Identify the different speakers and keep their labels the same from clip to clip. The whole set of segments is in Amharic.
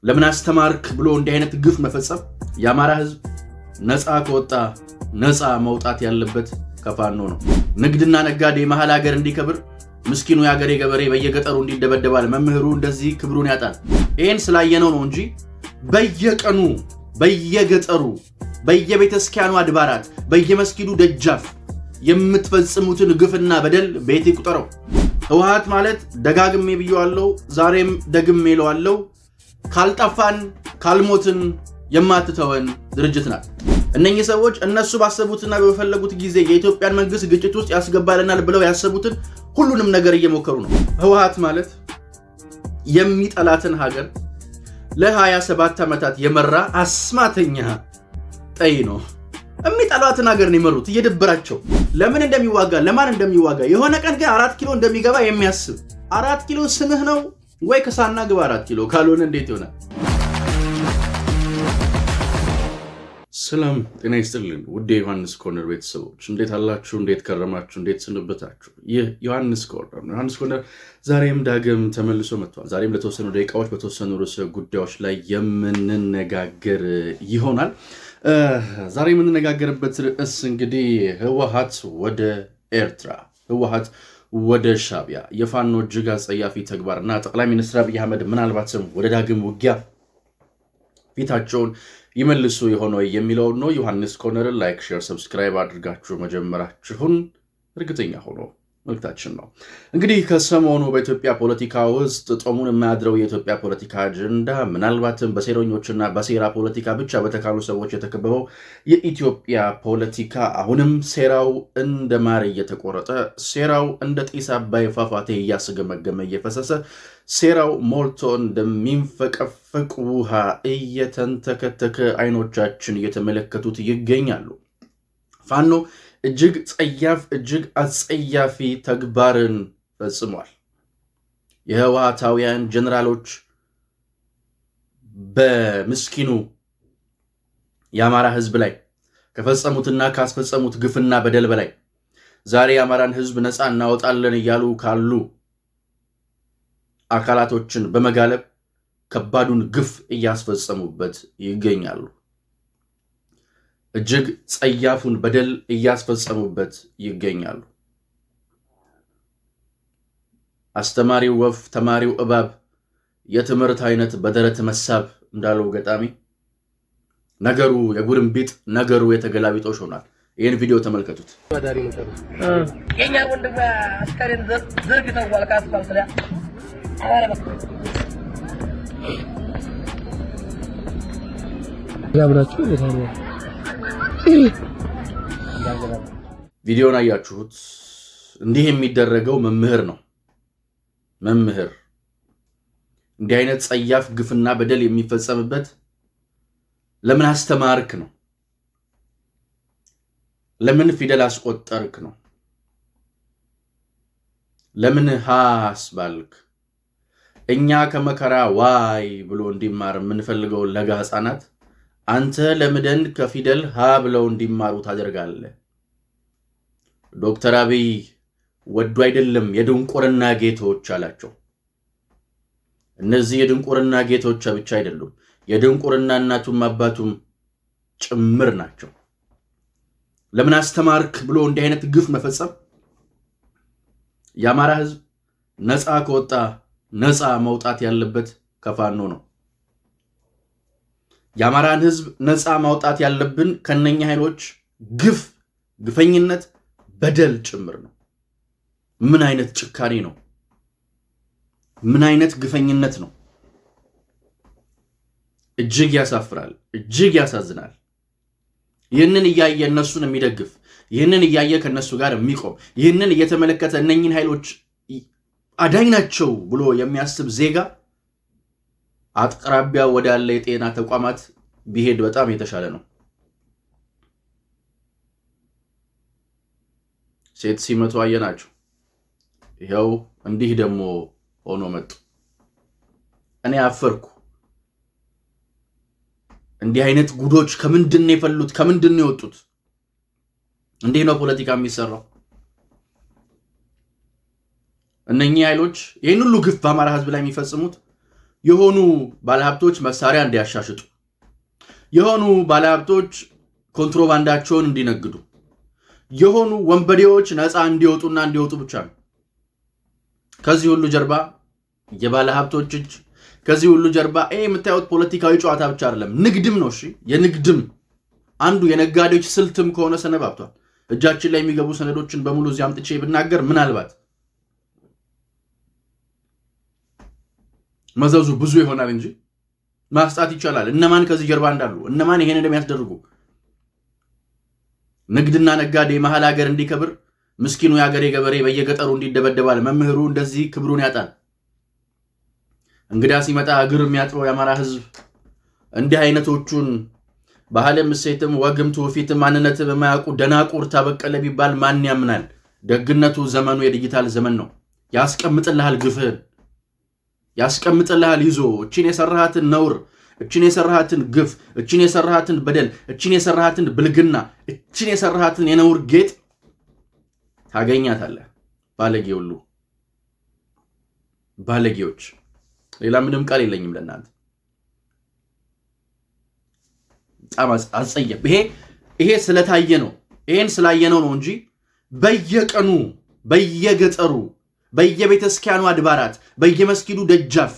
Speaker 1: ለምን አስተማርክ ብሎ እንዲህ አይነት ግፍ መፈጸም የአማራ ህዝብ ነፃ ከወጣ ነፃ መውጣት ያለበት ከፋኖ ነው። ንግድና ነጋዴ መሃል ሀገር እንዲከብር ምስኪኑ ያገሬ ገበሬ በየገጠሩ እንዲደበደባል መምህሩ እንደዚህ ክብሩን ያጣል። ይሄን ስላየነው ነው እንጂ በየቀኑ በየገጠሩ በየቤተክርስቲያኑ አድባራት በየመስጊዱ ደጃፍ የምትፈጽሙትን ግፍና በደል ቤት ይቁጠረው። ህወሓት ማለት ደጋግሜ ብየዋለሁ፣ ዛሬም ደግሜ እለዋለሁ፣ ካልጠፋን ካልሞትን የማትተወን ድርጅት ናት። እነኚህ ሰዎች እነሱ ባሰቡትና በፈለጉት ጊዜ የኢትዮጵያን መንግስት ግጭት ውስጥ ያስገባልናል ብለው ያሰቡትን ሁሉንም ነገር እየሞከሩ ነው። ህወሓት ማለት የሚጠላትን ሀገር ለ27 ዓመታት የመራ አስማተኛ ጠይ ነው። የሚጠላትን ሀገር ነው የመሩት እየደበራቸው። ለምን እንደሚዋጋ ለማን እንደሚዋጋ የሆነ ቀን ግን 4 ኪሎ እንደሚገባ የሚያስብ 4 ኪሎ ስምህ ነው ወይ ከሳና ግባ 4 ኪሎ ካልሆነ እንዴት ይሆናል? ሰላም ጤና ይስጥልን ውድ ዮሐንስ ኮርነር ቤተሰቦች እንዴት አላችሁ? እንዴት ከረማችሁ? እንዴት ሰነበታችሁ? ይህ ዮሐንስ ኮርነር ነው። ዮሐንስ ኮርነር ዛሬም ዳግም ተመልሶ መጥቷል። ዛሬም ለተወሰኑ ደቂቃዎች በተወሰኑ ርዕሰ ጉዳዮች ላይ የምንነጋገር ይሆናል። ዛሬ የምንነጋገርበት ርዕስ እንግዲህ ህወሓት ወደ ኤርትራ፣ ህወሓት ወደ ሻዕቢያ የፋኖ እጅግ አጸያፊ ተግባርና ጠቅላይ ሚኒስትር አብይ አህመድ ምናልባትም ወደ ዳግም ውጊያ ፊታቸውን ይመልሱ የሆነ የሚለው ነው። ዮሐንስ ኮርነርን ላይክ፣ ሼር፣ ሰብስክራይብ አድርጋችሁ መጀመራችሁን እርግጠኛ ሆኖ መልክታችን ነው። እንግዲህ ከሰሞኑ በኢትዮጵያ ፖለቲካ ውስጥ ጦሙን የማያድረው የኢትዮጵያ ፖለቲካ አጀንዳ ምናልባትም በሴረኞችና በሴራ ፖለቲካ ብቻ በተካኑ ሰዎች የተከበበው የኢትዮጵያ ፖለቲካ አሁንም ሴራው እንደ ማር እየተቆረጠ፣ ሴራው እንደ ጢስ አባይ ፏፏቴ እያስገመገመ እየፈሰሰ፣ ሴራው ሞልቶ እንደሚንፈቀፈቅ ውሃ እየተንተከተከ አይኖቻችን እየተመለከቱት ይገኛሉ። ፋኖ እጅግ ጸያፍ እጅግ አጸያፊ ተግባርን ፈጽሟል። የህወሓታውያን ጀነራሎች በምስኪኑ የአማራ ህዝብ ላይ ከፈጸሙትና ካስፈጸሙት ግፍና በደል በላይ ዛሬ የአማራን ህዝብ ነፃ እናወጣለን እያሉ ካሉ አካላቶችን በመጋለብ ከባዱን ግፍ እያስፈጸሙበት ይገኛሉ። እጅግ ጸያፉን በደል እያስፈጸሙበት ይገኛሉ። አስተማሪው ወፍ ተማሪው እባብ የትምህርት አይነት በደረት መሳብ እንዳለው ገጣሚ ነገሩ የጉርምቢጥ ነገሩ የተገላቢጦሽ ሆኗል። ይህን ቪዲዮ ተመልከቱት።
Speaker 2: የኛ ወንድም አስከሬን ዘርግተዋል ከአስፋልት ላይ
Speaker 3: ያብራችሁ ለታው
Speaker 1: ቪዲዮን አያችሁት? እንዲህ የሚደረገው መምህር ነው። መምህር እንዲህ አይነት ጸያፍ ግፍና በደል የሚፈጸምበት ለምን አስተማርክ ነው። ለምን ፊደል አስቆጠርክ ነው። ለምን ሃስባልክ። እኛ ከመከራ ዋይ ብሎ እንዲማር የምንፈልገው ለጋ ህፃናት አንተ ለምደን ከፊደል ሀ ብለው እንዲማሩ ታደርጋለህ። ዶክተር አብይ ወዱ አይደለም የድንቁርና ጌቶች አላቸው። እነዚህ የድንቁርና ጌቶች ብቻ አይደሉም፣ የድንቁርና እናቱም አባቱም ጭምር ናቸው። ለምን አስተማርክ ብሎ እንዲህ አይነት ግፍ መፈጸም የአማራ ህዝብ ነፃ ከወጣ ነፃ መውጣት ያለበት ከፋኖ ነው። የአማራን ህዝብ ነፃ ማውጣት ያለብን ከነኛ ኃይሎች ግፍ፣ ግፈኝነት፣ በደል ጭምር ነው። ምን አይነት ጭካኔ ነው? ምን አይነት ግፈኝነት ነው? እጅግ ያሳፍራል፣ እጅግ ያሳዝናል። ይህንን እያየ እነሱን የሚደግፍ፣ ይህንን እያየ ከነሱ ጋር የሚቆም፣ ይህንን እየተመለከተ እነኝን ኃይሎች አዳኝ ናቸው ብሎ የሚያስብ ዜጋ አቅራቢያ ወዳለ የጤና ተቋማት ቢሄድ በጣም የተሻለ ነው። ሴት ሲመቱ አየናቸው። ይኸው እንዲህ ደግሞ ሆኖ መጡ። እኔ አፈርኩ። እንዲህ አይነት ጉዶች ከምንድን ነው የፈሉት? ከምንድን ነው የወጡት? እንዲህ ነው ፖለቲካ የሚሰራው። እነኚህ ኃይሎች ይህን ሁሉ ግፍ በአማራ ህዝብ ላይ የሚፈጽሙት የሆኑ ባለሀብቶች መሳሪያ እንዲያሻሽጡ፣ የሆኑ ባለሀብቶች ኮንትሮባንዳቸውን እንዲነግዱ፣ የሆኑ ወንበዴዎች ነፃ እንዲወጡና እንዲወጡ ብቻ ነው። ከዚህ ሁሉ ጀርባ የባለሀብቶች እጅ፣ ከዚህ ሁሉ ጀርባ የምታዩት ፖለቲካዊ ጨዋታ ብቻ አይደለም፣ ንግድም ነው። እሺ የንግድም አንዱ የነጋዴዎች ስልትም ከሆነ ሰነባብቷል። እጃችን ላይ የሚገቡ ሰነዶችን በሙሉ እዚህ አምጥቼ ብናገር ምናልባት መዘዙ ብዙ ይሆናል እንጂ ማስጣት ይቻላል። እነማን ከዚህ ጀርባ እንዳሉ፣ እነማን ይሄን እንደሚያስደርጉ። ንግድና ነጋዴ መሀል ሀገር እንዲከብር ምስኪኑ የሀገሬ ገበሬ በየገጠሩ እንዲደበደባል፣ መምህሩ እንደዚህ ክብሩን ያጣል። እንግዳ ሲመጣ እግር የሚያጥበው የአማራ ህዝብ እንዲህ አይነቶቹን ባህልም እሴትም ወግም ትውፊትም ማንነትም የማያውቁ ደናቁርታ በቀለ ቢባል ማን ያምናል? ደግነቱ ዘመኑ የዲጂታል ዘመን ነው። ያስቀምጥልሃል ግፍህን፣ ያስቀምጥልሃል ይዞ እቺን የሰራሃትን ነውር፣ እቺን የሰራሃትን ግፍ፣ እቺን የሰራሃትን በደል፣ እቺን የሰራሃትን ብልግና፣ እቺን የሰራሃትን የነውር ጌጥ ታገኛታለህ። ባለጌ ሁሉ ባለጌዎች፣ ሌላ ምንም ቃል የለኝም ለእናንተ። በጣም አጸየፍ። ይሄ ስለታየ ነው፣ ይሄን ስላየነው ነው እንጂ በየቀኑ በየገጠሩ በየቤተክርስቲያኑ አድባራት በየመስጊዱ ደጃፍ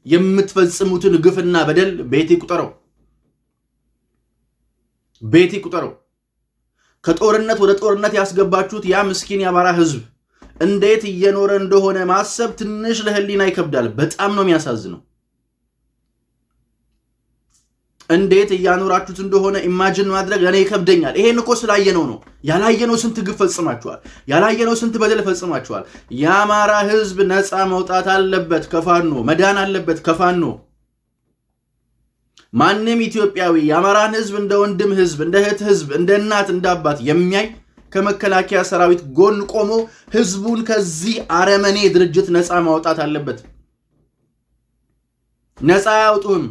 Speaker 1: የምትፈጽሙትን ግፍና በደል ቤት ይቁጠረው፣ ቤት ይቁጠረው። ከጦርነት ወደ ጦርነት ያስገባችሁት ያ ምስኪን የአማራ ህዝብ እንዴት እየኖረ እንደሆነ ማሰብ ትንሽ ለህሊና ይከብዳል። በጣም ነው የሚያሳዝነው። እንዴት እያኖራችሁት እንደሆነ ኢማጂን ማድረግ ለኔ ይከብደኛል። ይሄን እኮ ስላየነው ነው። ያላየነው ስንት ግፍ ፈጽማችኋል፣ ያላየነው ስንት በደል ፈጽማችኋል። የአማራ ህዝብ ነፃ መውጣት አለበት ከፋኖ፣ መዳን አለበት ከፋኖ። ማንም ኢትዮጵያዊ የአማራን ህዝብ እንደ ወንድም ህዝብ፣ እንደ እህት ህዝብ፣ እንደ እናት እንደ አባት የሚያይ ከመከላከያ ሰራዊት ጎን ቆሞ ህዝቡን ከዚህ አረመኔ ድርጅት ነፃ ማውጣት አለበት። ነፃ ያውጡም።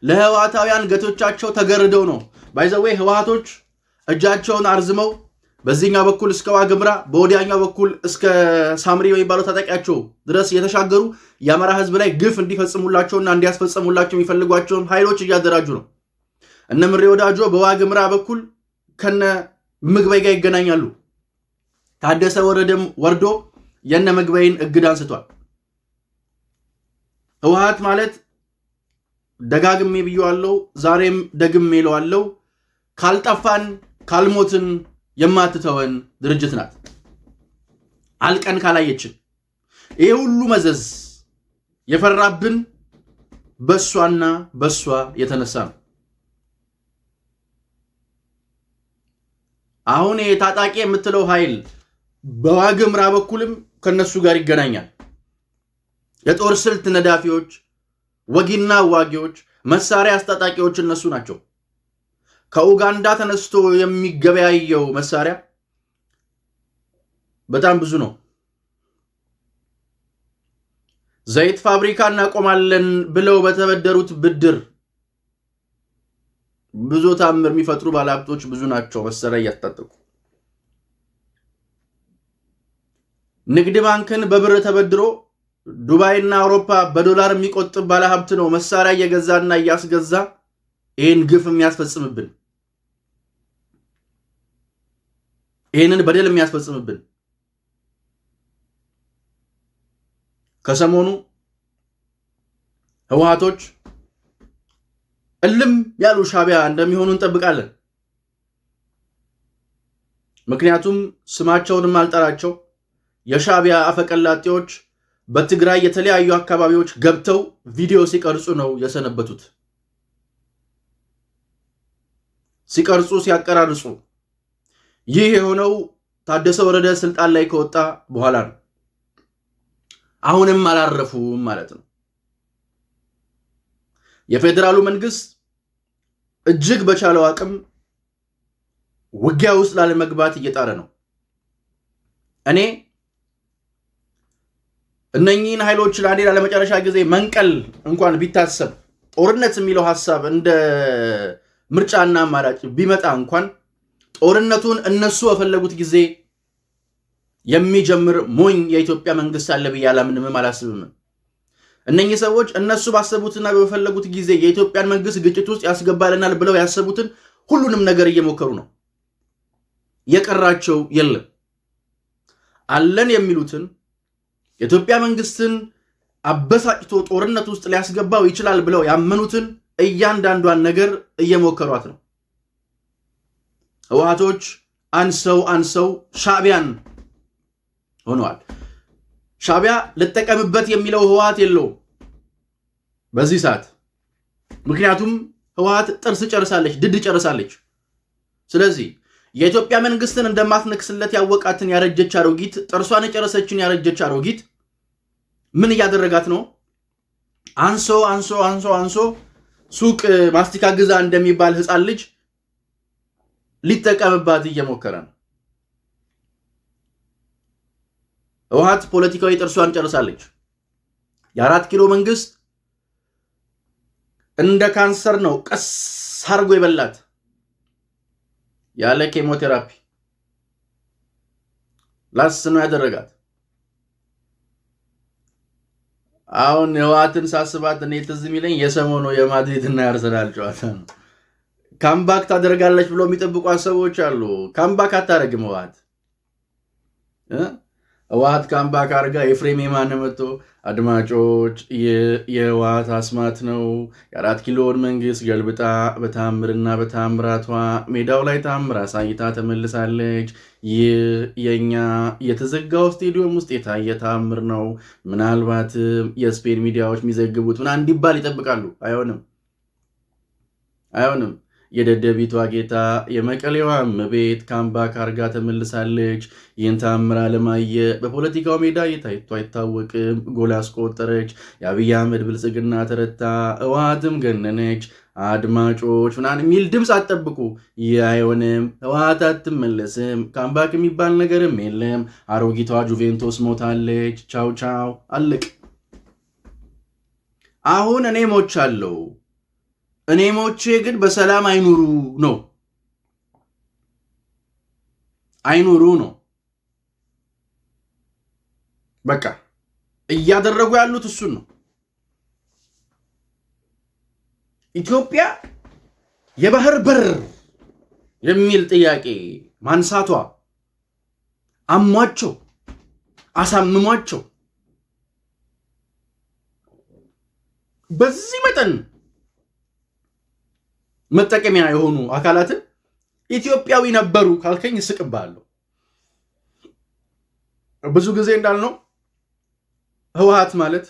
Speaker 1: ለህዋታውያን ገቶቻቸው ተገርደው ነው ባይዘዌ ህዋቶች እጃቸውን አርዝመው በዚህኛው በኩል እስከ ዋግምራ በወዲያኛው በኩል እስከ ሳምሪ የሚባለው ታጣቂያቸው ድረስ የተሻገሩ የአማራ ህዝብ ላይ ግፍ እንዲፈጽሙላቸውና እንዲያስፈጽሙላቸው የሚፈልጓቸውን ኃይሎች እያደራጁ ነው። እነ ምሬ ወዳጆ በዋግምራ በኩል ከነ ምግበይ ጋር ይገናኛሉ። ታደሰ ወረደም ወርዶ የነ ምግበይን እግድ አንስቷል። ህወሓት ማለት ደጋግሜ ብየዋለሁ፣ ዛሬም ደግሜ እለዋለሁ፣ ካልጠፋን ካልሞትን የማትተወን ድርጅት ናት። አልቀን ካላየችን ይሄ ሁሉ መዘዝ የፈራብን በሷና በሷ የተነሳ ነው። አሁን ታጣቂ የምትለው ኃይል በዋግምራ በኩልም ከነሱ ጋር ይገናኛል። የጦር ስልት ነዳፊዎች፣ ወጊና ዋጊዎች፣ መሳሪያ አስታጣቂዎች እነሱ ናቸው። ከኡጋንዳ ተነስቶ የሚገበያየው መሳሪያ በጣም ብዙ ነው። ዘይት ፋብሪካ እናቆማለን ብለው በተበደሩት ብድር ብዙ ታምር የሚፈጥሩ ባለሀብቶች ብዙ ናቸው። መሳሪያ እያስታጠቁ ንግድ ባንክን በብር ተበድሮ ዱባይና አውሮፓ በዶላር የሚቆጥብ ባለሀብት ነው መሳሪያ እየገዛና እያስገዛ ይህን ግፍ የሚያስፈጽምብን፣ ይህንን በደል የሚያስፈጽምብን። ከሰሞኑ ህወሓቶች እልም ያሉ ሻቢያ እንደሚሆኑ እንጠብቃለን። ምክንያቱም ስማቸውንም አልጠራቸው የሻቢያ አፈቀላጤዎች በትግራይ የተለያዩ አካባቢዎች ገብተው ቪዲዮ ሲቀርጹ ነው የሰነበቱት። ሲቀርጹ ሲያቀራርጹ። ይህ የሆነው ታደሰ ወረደ ስልጣን ላይ ከወጣ በኋላ ነው። አሁንም አላረፉም ማለት ነው። የፌዴራሉ መንግስት እጅግ በቻለው አቅም ውጊያ ውስጥ ላለመግባት እየጣረ ነው። እኔ እነኚህን ኃይሎች ለአንዴና ለመጨረሻ ጊዜ መንቀል እንኳን ቢታሰብ ጦርነት የሚለው ሐሳብ እንደ ምርጫና አማራጭ ቢመጣ እንኳን ጦርነቱን እነሱ በፈለጉት ጊዜ የሚጀምር ሞኝ የኢትዮጵያ መንግስት አለ ብዬ አላምንም፣ አላስብም። እነኚህ ሰዎች እነሱ ባሰቡትና በፈለጉት ጊዜ የኢትዮጵያን መንግስት ግጭት ውስጥ ያስገባልናል ብለው ያሰቡትን ሁሉንም ነገር እየሞከሩ ነው። የቀራቸው የለም። አለን የሚሉትን የኢትዮጵያ መንግስትን አበሳጭቶ ጦርነት ውስጥ ሊያስገባው ይችላል ብለው ያመኑትን እያንዳንዷን ነገር እየሞከሯት ነው። ህወሓቶች አንሰው ሻዕቢያን ሆነዋል። ሻዕቢያ ልጠቀምበት የሚለው ህወሓት የለውም በዚህ ሰዓት። ምክንያቱም ህወሓት ጥርስ ጨርሳለች፣ ድድ ጨርሳለች። ስለዚህ የኢትዮጵያ መንግስትን እንደማትነክስለት ያወቃትን ያረጀች አሮጊት፣ ጥርሷን የጨረሰችን ያረጀች አሮጊት ምን እያደረጋት ነው? አንሶ ሱቅ ማስቲካ ግዛ እንደሚባል ህፃን ልጅ ሊጠቀምባት እየሞከረ ነው። ህወሓት ፖለቲካዊ ጥርሷን ጨርሳለች። የ4 ኪሎ መንግስት እንደ ካንሰር ነው ቀስ አርጎ ይበላት ያለ ኬሞቴራፒ ላስ ነው ያደረጋት። አሁን ህወሓትን ሳስባት እኔ ትዝ የሚለኝ የሰሞኑ የማድሪድ እና የአርሰናል ጨዋታ ነው። ካምባክ ታደርጋለች ብሎ የሚጠብቋት ሰዎች አሉ። ካምባክ አታደርግም ህወሓት ካምባክ አድርጋ ኤፍሬም የማነ መጥቶ አድማጮች የህወሓት አስማት ነው፣ የ4 ኪሎን መንግስት ገልብጣ በታምርና በታምራቷ ሜዳው ላይ ታምር አሳይታ ተመልሳለች። ይህ የኛ የተዘጋው ስቴዲየም ውስጥ የታየ ታምር ነው፣ ምናልባትም የስፔን ሚዲያዎች የሚዘግቡት ምናምን እንዲባል ይጠብቃሉ። አይሆንም። የደደቢቷ ጌታ የመቀሌዋ እመቤት ካምባክ አርጋ ተመልሳለች። ይህን ታምር አለማየ በፖለቲካው ሜዳ የታይቶ አይታወቅም። ጎል አስቆጠረች። የአብይ አህመድ ብልጽግና ተረታ፣ ህወሓትም ገነነች። አድማጮች ምናምን የሚል ድምፅ አትጠብቁ። ይህ አይሆንም። ህወሓት አትመለስም። ካምባክ የሚባል ነገርም የለም። አሮጊቷ ጁቬንቶስ ሞታለች። ቻው አለቅ። አሁን እኔ ሞቻለሁ። እኔ ሞቼ ግን በሰላም አይኑሩ ነው። በቃ እያደረጉ ያሉት እሱን ነው። ኢትዮጵያ የባህር በር የሚል ጥያቄ ማንሳቷ አሟቸው አሳምሟቸው በዚህ መጠን መጠቀሚያ የሆኑ አካላትን ኢትዮጵያዊ ነበሩ ካልከኝ እስቅብሃለሁ። ብዙ ጊዜ እንዳልነው ህወሓት ማለት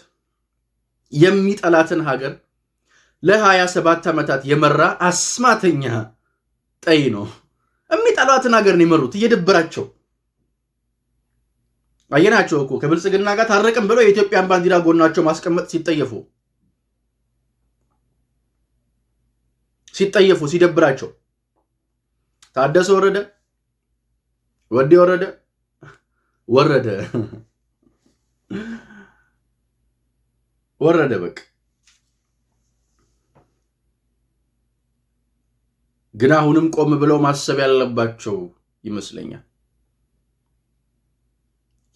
Speaker 1: የሚጠላትን ሀገር ለ27 ዓመታት የመራ አስማተኛ ጠይ ነው። የሚጠላትን ሀገር ነው የመሩት እየደበራቸው። አየናቸው እኮ ከብልጽግና ጋር ታረቅም ብለው የኢትዮጵያን ባንዲራ ጎናቸው ማስቀመጥ ሲደብራቸው ታደሰ ወረደ በቃ። ግን አሁንም ቆም ብለው ማሰብ ያለባቸው ይመስለኛል።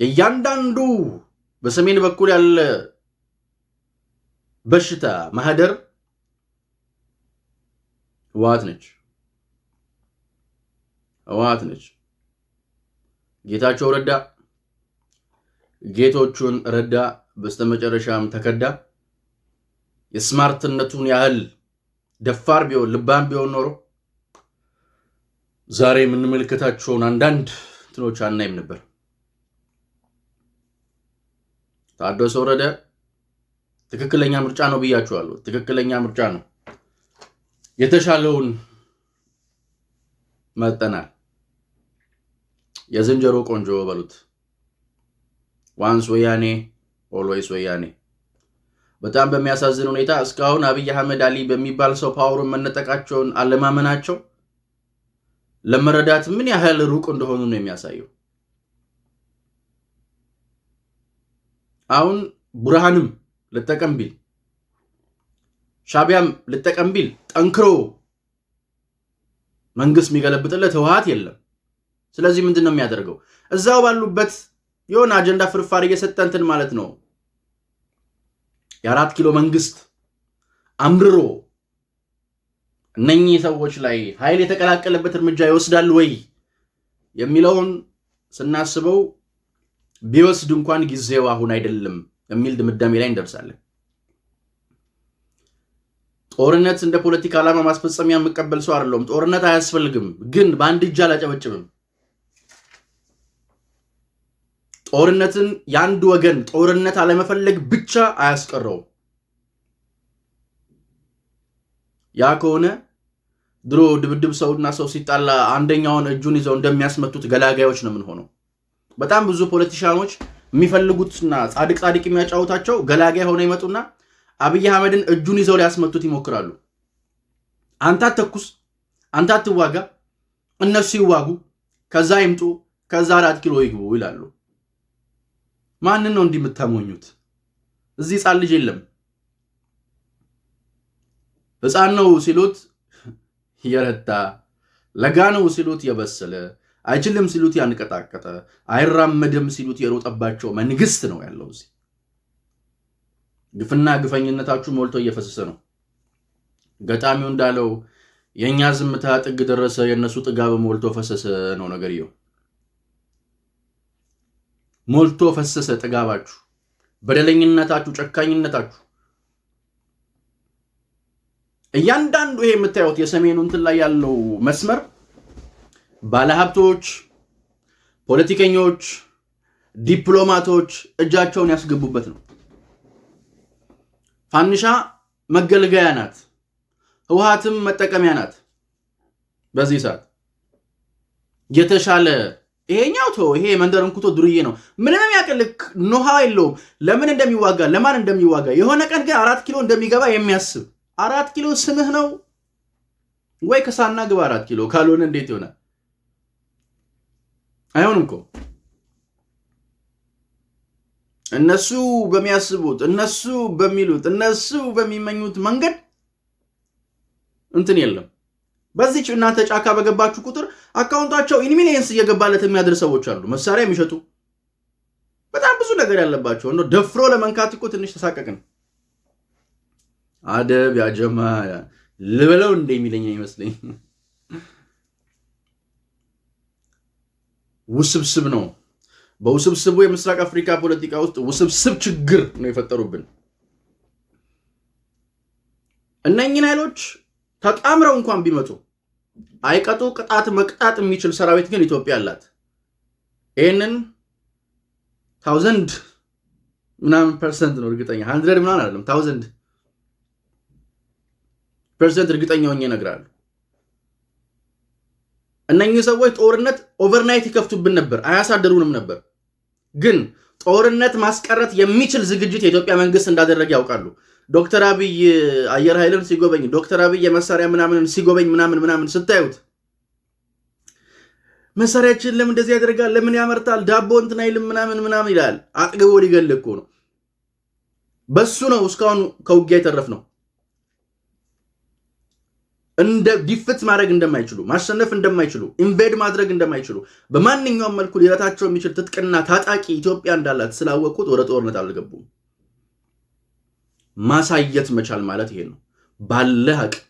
Speaker 1: የእያንዳንዱ በሰሜን በኩል ያለ በሽታ ማህደር ህወሓት ነች። ጌታቸው ረዳ ጌቶቹን ረዳ፣ በስተመጨረሻም ተከዳ። የስማርትነቱን ያህል ደፋር ቢሆን ልባም ቢሆን ኖሮ ዛሬ የምንመለከታቸውን አንዳንድ እንትኖች አናይም ነበር። ታደሰ ወረደ ትክክለኛ ምርጫ ነው ብያችኋለሁ። ትክክለኛ ምርጫ ነው። የተሻለውን መጠናል። የዝንጀሮ ቆንጆ በሉት። ዋንስ ወያኔ ኦልዌይስ ወያኔ። በጣም በሚያሳዝን ሁኔታ እስካሁን አብይ አህመድ አሊ በሚባል ሰው ፓወሩን መነጠቃቸውን አለማመናቸው ለመረዳት ምን ያህል ሩቅ እንደሆኑ ነው የሚያሳየው። አሁን ቡርሃንም ልጠቀም ቢል ሻዕቢያም ልጠቀም ቢል ጠንክሮ መንግስት የሚገለብጥለት ህወሓት የለም። ስለዚህ ምንድነው የሚያደርገው? እዛው ባሉበት የሆነ አጀንዳ ፍርፋሪ እየሰጠ እንትን ማለት ነው የ4 ኪሎ መንግስት አምርሮ እነኚህ ሰዎች ላይ ኃይል የተቀላቀለበት እርምጃ ይወስዳል ወይ የሚለውን ስናስበው ቢወስድ እንኳን ጊዜው አሁን አይደለም የሚል ድምዳሜ ላይ እንደርሳለን። ጦርነት እንደ ፖለቲካ ዓላማ ማስፈጸሚያ የምቀበል ሰው አይደለም። ጦርነት አያስፈልግም፣ ግን በአንድ እጅ አላጨበጭብም። ጦርነትን የአንድ ወገን ጦርነት አለመፈለግ ብቻ አያስቀረውም። ያ ከሆነ ድሮ ድብድብ ሰውና ሰው ሲጣላ አንደኛውን እጁን ይዘው እንደሚያስመቱት ገላጋዮች ነው የምንሆነው። በጣም ብዙ ፖለቲሻኖች የሚፈልጉትና ጻድቅ የሚያጫውታቸው ገላጋይ ሆነው ይመጡና አብይ አህመድን እጁን ይዘው ሊያስመቱት ይሞክራሉ። አንተ አትተኩስ፣ አንተ አትዋጋ፣ እነሱ ይዋጉ፣ ከዛ ይምጡ፣ ከዛ 4 ኪሎ ይግቡ ይላሉ። ማንን ነው እንዲህ የምታሞኙት? እዚህ ሕፃን ልጅ የለም። ሕፃን ነው ሲሉት የረታ፣ ለጋ ነው ሲሉት የበሰለ፣ አይችልም ሲሉት ያንቀጣቀጠ፣ አይራመድም ሲሉት የሮጠባቸው መንግስት ነው ያለው እዚህ። ግፍና ግፈኝነታችሁ ሞልቶ እየፈሰሰ ነው። ገጣሚው እንዳለው የኛ ዝምታ ጥግ ደረሰ፣ የነሱ ጥጋብ ሞልቶ ፈሰሰ ነው ነገርየው። ሞልቶ ፈሰሰ ጥጋባችሁ፣ በደለኝነታችሁ፣ ጨካኝነታችሁ። እያንዳንዱ ይሄ የምታዩት የሰሜኑ እንትን ላይ ያለው መስመር ባለሀብቶች፣ ፖለቲከኞች፣ ዲፕሎማቶች እጃቸውን ያስገቡበት ነው። ፋንሻ መገልገያ ናት፣ ህወሓትም መጠቀሚያ ናት። በዚህ ሰዓት የተሻለ ይሄኛው ተው፣ ይሄ መንደርን ኩቶ ዱርዬ ነው። ምንም ያቀልክ ኖሃ የለውም ለምን እንደሚዋጋ ለማን እንደሚዋጋ። የሆነ ቀን ግን 4 ኪሎ እንደሚገባ የሚያስብ 4 ኪሎ ስምህ ነው ወይ? ከሳና ግባ 4 ኪሎ ካልሆነ እንዴት ይሆናል? አይሆንም እኮ እነሱ በሚያስቡት እነሱ በሚሉት እነሱ በሚመኙት መንገድ እንትን የለም። በዚህች እናንተ ጫካ በገባችሁ ቁጥር አካውንታቸው ኢን ሚሊየንስ እየገባለት የሚያደርስ ሰዎች አሉ። መሳሪያ የሚሸጡ በጣም ብዙ ነገር ያለባቸው ነው። ደፍሮ ለመንካት እኮ ትንሽ ተሳቀቅን። አደብ ያጀማ ልበለው እንደሚለኝ ይመስለኝ። ውስብስብ ነው። በውስብስቡ የምስራቅ አፍሪካ ፖለቲካ ውስጥ ውስብስብ ችግር ነው የፈጠሩብን እነኚህን ኃይሎች። ተጣምረው እንኳን ቢመጡ አይቀጡ ቅጣት መቅጣት የሚችል ሰራዊት ግን ኢትዮጵያ አላት። ይሄንን 1000 ምናምን % ነው እርግጠኛ፣ 100 ምናምን አይደለም 1000% እርግጠኛ ሆኜ እነግራለሁ። እነኚህ ሰዎች ጦርነት ኦቨርናይት ይከፍቱብን ነበር፣ አያሳደሩንም ነበር። ግን ጦርነት ማስቀረት የሚችል ዝግጅት የኢትዮጵያ መንግስት እንዳደረገ ያውቃሉ። ዶክተር አብይ አየር ኃይልን ሲጎበኝ፣ ዶክተር አብይ የመሳሪያ ምናምን ሲጎበኝ ምናምን ስታዩት መሳሪያችን ለምን እንደዚህ ያደርጋል፣ ለምን ያመርታል፣ ዳቦ እንትን አይልም ምናምን ይላል። አጥግቦ ሊገል እኮ ነው። በሱ ነው እስካሁን ከውጊያ የተረፍ ነው። እንደ ዲፍት ማድረግ እንደማይችሉ፣ ማሸነፍ እንደማይችሉ፣ ኢንቬድ ማድረግ እንደማይችሉ፣ በማንኛውም መልኩ ሊረታቸው የሚችል ትጥቅና ታጣቂ ኢትዮጵያ እንዳላት ስላወቁት ወደ ጦርነት አልገቡም። ማሳየት መቻል ማለት ይሄ ነው። ባለ አቅም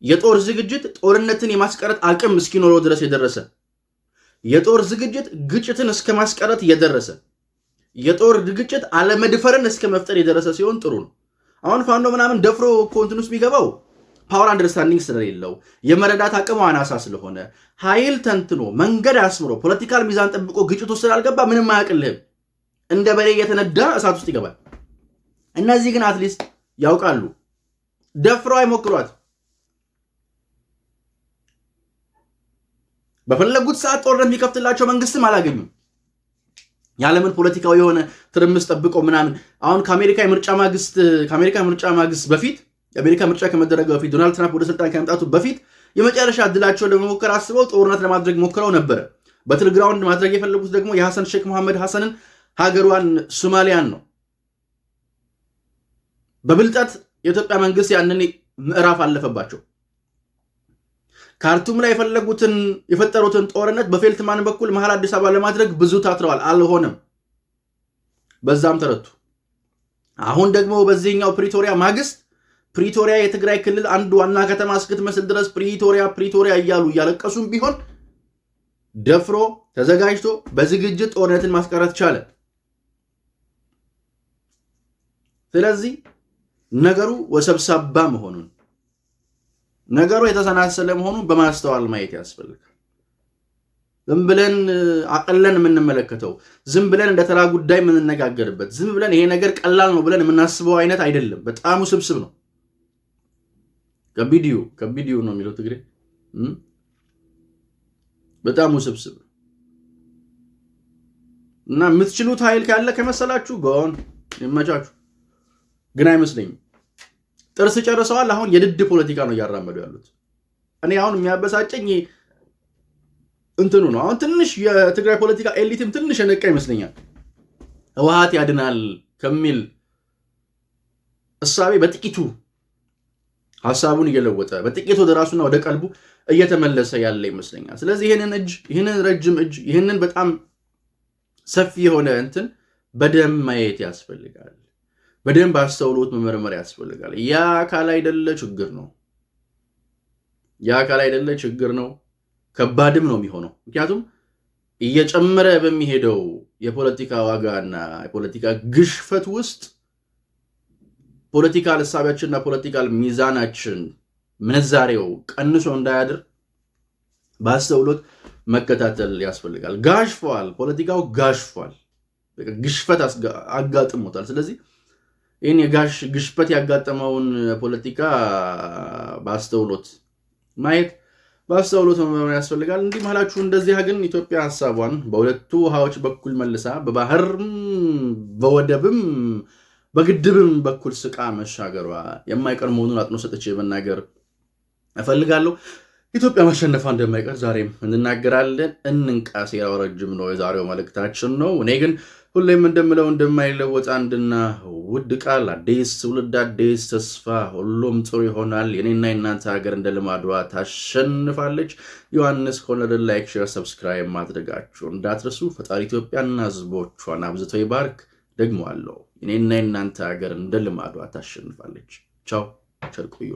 Speaker 1: የጦር ዝግጅት ጦርነትን የማስቀረት አቅም እስኪኖረው ድረስ የደረሰ የጦር ዝግጅት ግጭትን እስከ ማስቀረት የደረሰ የጦር ግጭት አለመድፈርን እስከ መፍጠር የደረሰ ሲሆን ጥሩ ነው። አሁን ፋኖ ምናምን ደፍሮ ኮንቲኑ ውስጥ ቢገባው ፓወር አንደርስታንዲንግ ስለሌለው የመረዳት አቅሙ አናሳ ስለሆነ ኃይል ተንትኖ መንገድ አስምሮ ፖለቲካል ሚዛን ጠብቆ ግጭቱ ስላልገባ ምንም አያቅልህም። እንደ በሬ የተነዳ እሳት ውስጥ ይገባል። እነዚህ ግን አትሊስት ያውቃሉ። ደፍረው አይሞክሯት። በፈለጉት ሰዓት ጦርነት የሚከፍትላቸው መንግስትም አላገኙም። የዓለምን ፖለቲካዊ የሆነ ትርምስ ጠብቀው ምናምን አሁን ከአሜሪካ ምርጫ ማግስት በፊት የአሜሪካ ምርጫ ከመደረገ በፊት ዶናልድ ትራምፕ ወደ ስልጣን ከመምጣቱ በፊት የመጨረሻ እድላቸውን ለመሞከር አስበው ጦርነት ለማድረግ ሞክረው ነበረ። በትል ግራውንድ ማድረግ የፈለጉት ደግሞ የሐሰን ሼክ መሐመድ ሐሰንን ሀገሯን ሶማሊያን ነው። በብልጠት የኢትዮጵያ መንግስት ያንን ምዕራፍ አለፈባቸው። ካርቱም ላይ የፈጠሩትን ጦርነት በፌልትማን በኩል መሃል አዲስ አበባ ለማድረግ ብዙ ታትረዋል፣ አልሆነም። በዛም ተረቱ። አሁን ደግሞ በዚህኛው ፕሪቶሪያ ማግስት ፕሪቶሪያ የትግራይ ክልል አንድ ዋና ከተማ እስክትመስል ድረስ ፕሪቶሪያ እያሉ እያለቀሱም ቢሆን ደፍሮ ተዘጋጅቶ በዝግጅት ጦርነትን ማስቀረት ቻለ። ስለዚህ ነገሩ ወሰብሳባ መሆኑን ነገሩ የተሰናሰለ መሆኑን በማስተዋል ማየት ያስፈልጋል። ዝም ብለን አቀለን የምንመለከተው ዝም ብለን እንደ ተራ ጉዳይ የምንነጋገርበት ዝም ብለን ይሄ ነገር ቀላል ነው ብለን የምናስበው አይነት አይደለም። በጣም ውስብስብ ነው። ከቢዲዩ ነው የሚለው ትግሬ። በጣም ውስብስብ ነው እና የምትችሉት ኃይል ካለ ከመሰላችሁ ጎን ይመቻችሁ፣ ግን አይመስለኝም። ጥርስ ጨርሰዋል። አሁን የድድ ፖለቲካ ነው እያራመዱ ያሉት። እኔ አሁን የሚያበሳጨኝ እንትኑ ነው። አሁን ትንሽ የትግራይ ፖለቲካ ኤሊትም ትንሽ የነቃ ይመስለኛል። ህወሓት ያድናል ከሚል እሳቤ በጥቂቱ ሐሳቡን እየለወጠ በጥቂቱ ወደ ራሱና ወደ ቀልቡ እየተመለሰ ያለ ይመስለኛል። ስለዚህ ይህንን ረጅም እጅ ይህንን በጣም ሰፊ የሆነ እንትን በደንብ ማየት ያስፈልጋል። በደንብ አስተውሎት መመርመር ያስፈልጋል። ያ ካል አይደለ ችግር ነው። ከባድም ነው የሚሆነው። ምክንያቱም እየጨመረ በሚሄደው የፖለቲካ ዋጋና የፖለቲካ ግሽፈት ውስጥ ፖለቲካል ሐሳባችንና ፖለቲካል ሚዛናችን ምንዛሬው ቀንሶ እንዳያድር በአስተውሎት መከታተል ያስፈልጋል። ፖለቲካው ጋሽፏል። ግሽፈት አጋጥሞታል። ስለዚህ ይህን ግሽፈት ያጋጠመውን ፖለቲካ በአስተውሎት ማየት በአስተውሎት መመርመር ያስፈልጋል። እንዲህ ማላችሁ እንደዚህ ግን ኢትዮጵያ ሐሳቧን በሁለቱ ውሃዎች በኩል መልሳ በባህርም በወደብም በግድብም በኩል ስቃ መሻገሯ የማይቀር መሆኑን አጥኖት ሰጥቼ መናገር እፈልጋለሁ። ኢትዮጵያ ማሸነፏ እንደማይቀር ዛሬም እንናገራለን። እንንቃ፣ ሴራው ረጅም ነው የዛሬው መልእክታችን ነው። እኔ ግን ሁሌም እንደምለው እንደማይለወጥ አንድና ውድ ቃል፣ አዲስ ትውልድ፣ አዲስ ተስፋ፣ ሁሉም ጥሩ ይሆናል። የኔና የናንተ ሀገር እንደ ልማዷ ታሸንፋለች። ዮሐንስ ኮርነር ላይክ፣ ሼር፣ ሰብስክራይብ ማድረጋችሁ እንዳትረሱ። ፈጣሪ ኢትዮጵያና ሕዝቦቿን አብዝቶ ይባርክ። ደግሞ አለው የኔና የናንተ ሀገር እንደ ልማዷ ታሸንፋለች። ቻው፣ ቸር ቆዩ።